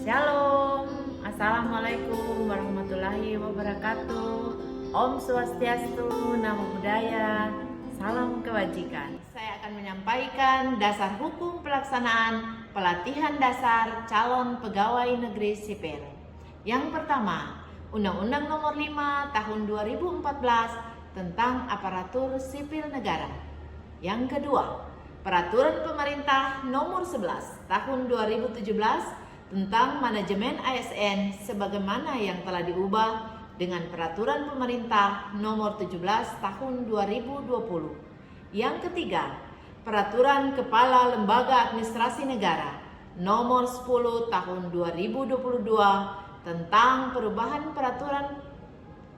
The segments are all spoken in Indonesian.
Shalom, Assalamualaikum warahmatullahi wabarakatuh. Om Swastiastu, Namo Buddhaya, salam kebajikan. Saya akan menyampaikan dasar hukum pelaksanaan pelatihan dasar calon pegawai negeri sipil. Yang pertama, Undang-Undang Nomor 5 Tahun 2014 tentang Aparatur Sipil Negara. Yang kedua, Peraturan Pemerintah Nomor 11 Tahun 2017 tentang manajemen ASN sebagaimana yang telah diubah dengan Peraturan Pemerintah Nomor 17 Tahun 2020. Yang ketiga, Peraturan Kepala Lembaga Administrasi Negara Nomor 10 Tahun 2022 tentang perubahan Peraturan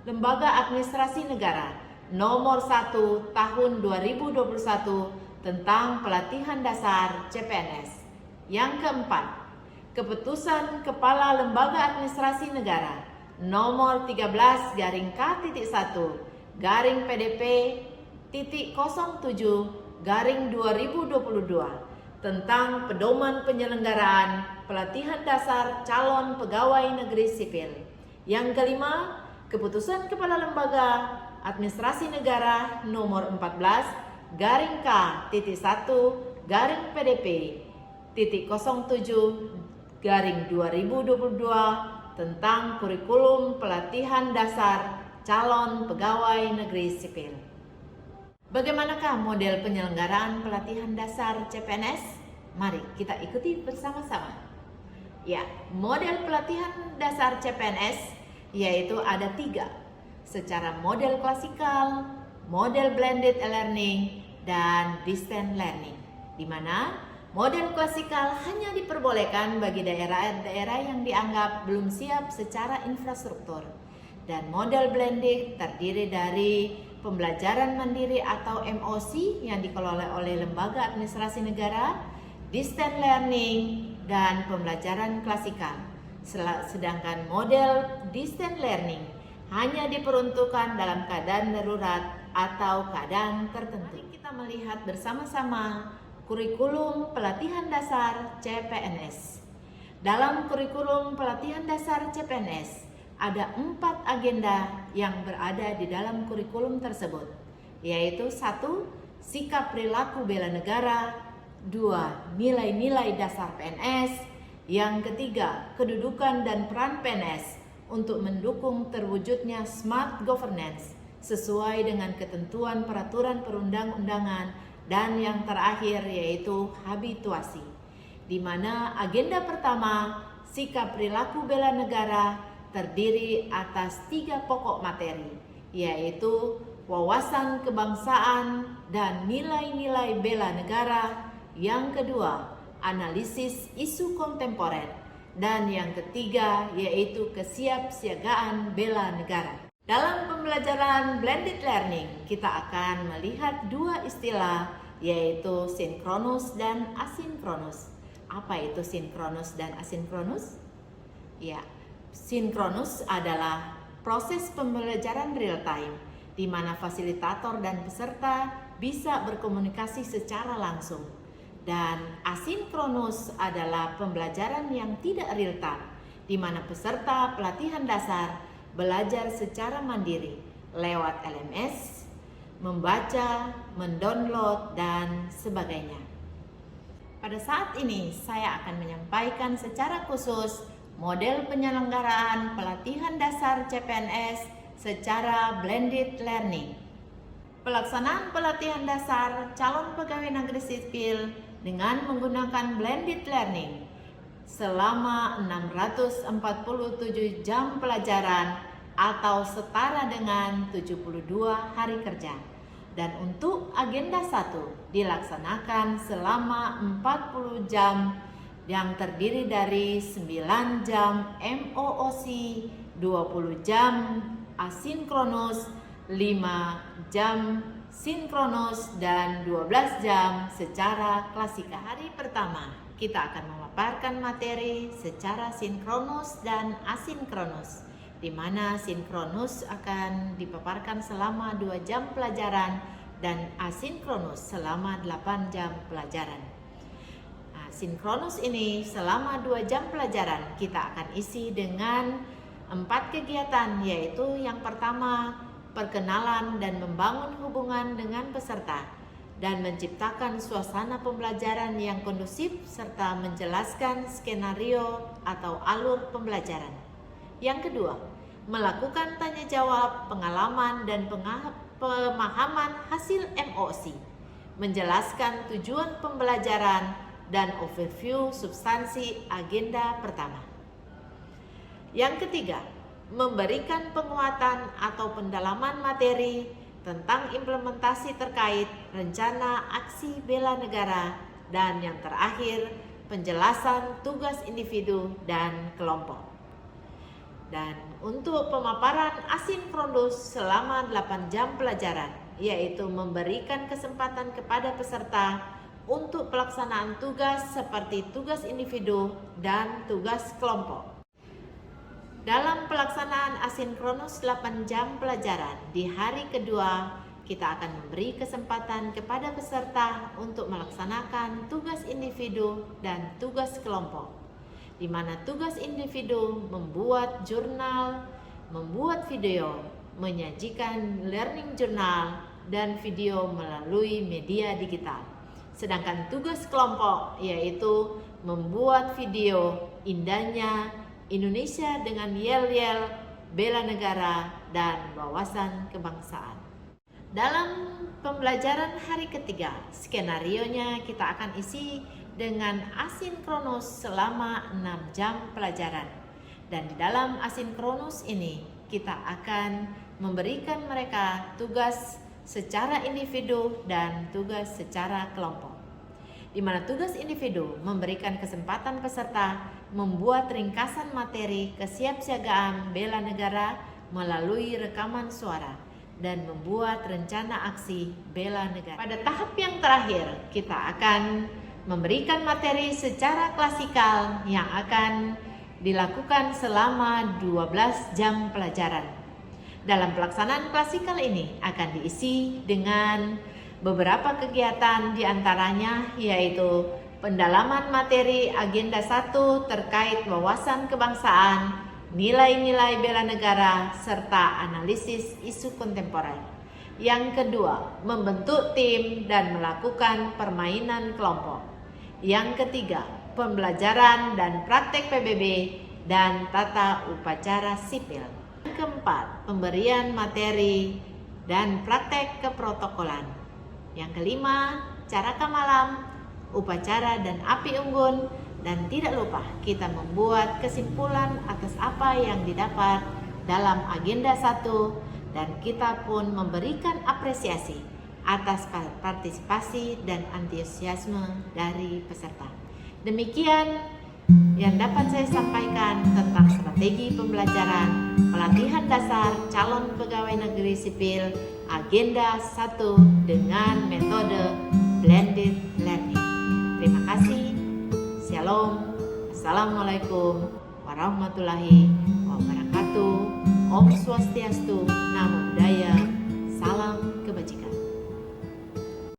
Lembaga Administrasi Negara Nomor 1 Tahun 2021 tentang pelatihan dasar CPNS. Yang keempat, Keputusan Kepala Lembaga Administrasi Negara Nomor 13-KTT1-PDP-07-2022 tentang pedoman penyelenggaraan pelatihan dasar calon pegawai negeri sipil. Yang kelima, Keputusan Kepala Lembaga Administrasi Negara Nomor 14-K-1-PDP-07-2022 tentang kurikulum pelatihan dasar calon pegawai negeri sipil. Bagaimanakah model penyelenggaraan pelatihan dasar CPNS? Mari kita ikuti bersama-sama. Ya, model pelatihan dasar CPNS yaitu ada 3, secara model klasikal, model blended learning, dan distance learning, di mana model klasikal hanya diperbolehkan bagi daerah-daerah yang dianggap belum siap secara infrastruktur, dan model blended terdiri dari pembelajaran mandiri atau MOC yang dikelola oleh lembaga administrasi negara, distance learning, dan pembelajaran klasikal. Sedangkan model distance learning hanya diperuntukkan dalam keadaan darurat atau keadaan tertentu. Mari kita melihat bersama-sama kurikulum pelatihan dasar CPNS. Dalam kurikulum pelatihan dasar CPNS ada 4 agenda yang berada di dalam kurikulum tersebut, yaitu 1. Sikap perilaku bela negara, 2. Nilai-nilai dasar PNS, yang ketiga, kedudukan dan peran PNS untuk mendukung terwujudnya smart governance sesuai dengan ketentuan peraturan perundang-undangan, dan yang terakhir yaitu habituasi, di mana agenda pertama, sikap perilaku bela negara, terdiri atas 3 pokok materi, yaitu wawasan kebangsaan dan nilai-nilai bela negara, yang kedua, analisis isu kontemporer, dan yang ketiga yaitu kesiapsiagaan bela negara. Dalam pembelajaran blended learning, kita akan melihat 2 istilah, yaitu sinkronus dan asinkronus. Apa itu sinkronus dan asinkronus? Ya, sinkronus adalah proses pembelajaran real time, di mana fasilitator dan peserta bisa berkomunikasi secara langsung. Dan asinkronus adalah pembelajaran yang tidak real time, di mana peserta pelatihan dasar belajar secara mandiri lewat LMS, membaca, mendownload, dan sebagainya. Pada saat ini saya akan menyampaikan secara khusus model penyelenggaraan pelatihan dasar CPNS secara blended learning. Pelaksanaan pelatihan dasar calon pegawai negeri sipil dengan menggunakan blended learning selama 647 jam pelajaran atau setara dengan 72 hari kerja. Dan untuk agenda 1 dilaksanakan selama 40 jam yang terdiri dari 9 jam MOOC, 20 jam asinkronus, 5 jam sinkronus, dan 12 jam secara klasikal. Hari pertama kita akan memaparkan materi secara sinkronus dan asinkronus, di mana sinkronus akan dipaparkan selama 2 jam pelajaran dan asinkronus selama 8 jam pelajaran. asinkronus ini selama 2 jam pelajaran kita akan isi dengan 4 kegiatan, yaitu yang pertama, perkenalan dan membangun hubungan dengan peserta dan menciptakan suasana pembelajaran yang kondusif serta menjelaskan skenario atau alur pembelajaran. Yang kedua, melakukan tanya jawab, pengalaman dan pemahaman hasil MOC, menjelaskan tujuan pembelajaran dan overview substansi agenda pertama. Yang ketiga, memberikan penguatan atau pendalaman materi tentang implementasi terkait rencana aksi bela negara, dan yang terakhir, penjelasan tugas individu dan kelompok. Dan untuk pemaparan asinkronus selama 8 jam pelajaran, yaitu memberikan kesempatan kepada peserta untuk pelaksanaan tugas seperti tugas individu dan tugas kelompok. Dalam pelaksanaan asinkronus 8 jam pelajaran di hari kedua, kita akan memberi kesempatan kepada peserta untuk melaksanakan tugas individu dan tugas kelompok, di mana tugas individu membuat jurnal, membuat video, menyajikan learning journal dan video melalui media digital. Sedangkan tugas kelompok yaitu membuat video indahnya Indonesia dengan yel-yel, bela negara, dan wawasan kebangsaan. Dalam pembelajaran hari ketiga, skenarionya kita akan isi dengan asinkronus selama 6 jam pelajaran. Dan di dalam asinkronus ini kita akan memberikan mereka tugas secara individu dan tugas secara kelompok. Di mana tugas individu memberikan kesempatan peserta membuat ringkasan materi kesiapsiagaan bela negara melalui rekaman suara dan membuat rencana aksi bela negara. Pada tahap yang terakhir, kita akan memberikan materi secara klasikal yang akan dilakukan selama 12 jam pelajaran. Dalam pelaksanaan klasikal ini akan diisi dengan beberapa kegiatan, diantaranya yaitu pendalaman materi agenda 1 terkait wawasan kebangsaan, nilai-nilai bela negara, serta analisis isu kontemporer. Yang kedua, membentuk tim dan melakukan permainan kelompok. Yang ketiga, pembelajaran dan praktek PBB dan tata upacara sipil. Yang keempat, pemberian materi dan praktek keprotokolan. Yang kelima, caraka malam, upacara dan api unggun. Dan tidak lupa kita membuat kesimpulan atas apa yang didapat dalam agenda 1, dan kita pun memberikan apresiasi atas partisipasi dan antusiasme dari peserta. Demikian yang dapat saya sampaikan tentang strategi pembelajaran pelatihan dasar calon pegawai negeri sipil agenda 1 dengan metode blended learning. Terima kasih. Shalom. Assalamualaikum warahmatullahi wabarakatuh. Om Swastiastu, Namo Buddhaya. Salam kebajikan.